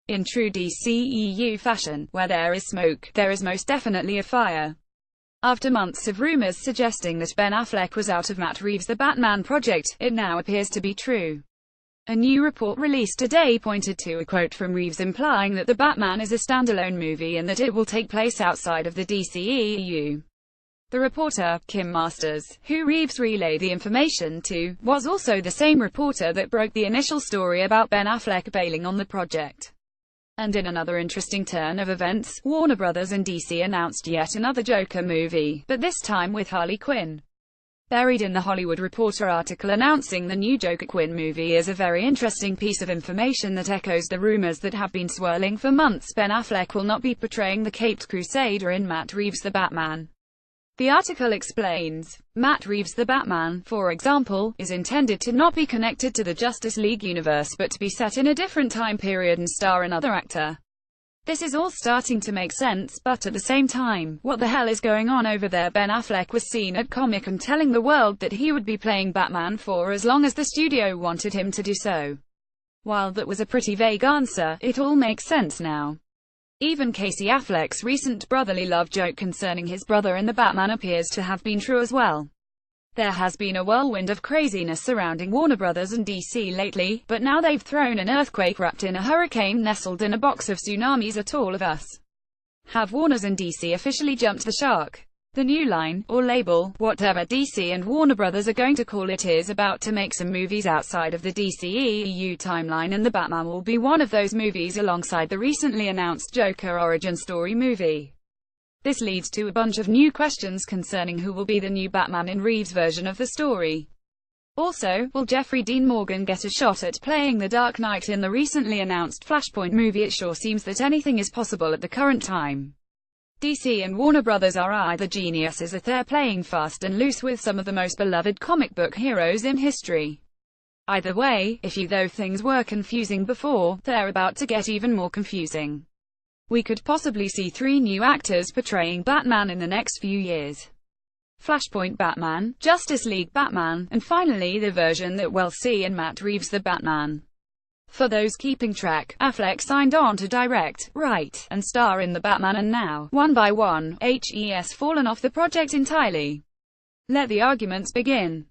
In true DCEU fashion, where there is smoke, there is most definitely a fire. After months of rumors suggesting that Ben Affleck was out of Matt Reeves' The Batman project, it now appears to be true. A new report released today pointed to a quote from Reeves implying that The Batman is a standalone movie and that it will take place outside of the DCEU. The reporter, Kim Masters, who Reeves relayed the information to, was also the same reporter that broke the initial story about Ben Affleck bailing on the project. And in another interesting turn of events, Warner Bros. And DC announced yet another Joker movie, but this time with Harley Quinn. Buried in the Hollywood Reporter article announcing the new Joker Quinn movie is a very interesting piece of information that echoes the rumors that have been swirling for months. Ben Affleck will not be portraying the Caped Crusader in Matt Reeves' The Batman. The article explains, Matt Reeves' The Batman, for example, is intended to not be connected to the Justice League universe but to be set in a different time period and star another actor. This is all starting to make sense, but at the same time, what the hell is going on over there? Ben Affleck was seen at Comic-Con telling the world that he would be playing Batman for as long as the studio wanted him to do so. While that was a pretty vague answer, it all makes sense now. Even Casey Affleck's recent brotherly love joke concerning his brother in The Batman appears to have been true as well. There has been a whirlwind of craziness surrounding Warner Bros. And DC lately, but now they've thrown an earthquake wrapped in a hurricane nestled in a box of tsunamis at all of us. Have Warners and DC officially jumped the shark? The new line, or label, whatever DC and Warner Bros. Are going to call it, is about to make some movies outside of the DCEU timeline, and The Batman will be one of those movies alongside the recently announced Joker origin story movie. This leads to a bunch of new questions concerning who will be the new Batman in Reeves' version of the story. Also, will Jeffrey Dean Morgan get a shot at playing the Dark Knight in the recently announced Flashpoint movie? It sure seems that anything is possible at the current time. DC and Warner Bros. Are either geniuses or they're playing fast and loose with some of the most beloved comic book heroes in history. Either way, though things were confusing before, they're about to get even more confusing. We could possibly see 3 new actors portraying Batman in the next few years. Flashpoint Batman, Justice League Batman, and finally the version that we'll see in Matt Reeves' The Batman. For those keeping track, Affleck signed on to direct, write, and star in The Batman, and now, one by one, he's fallen off the project entirely. Let the arguments begin.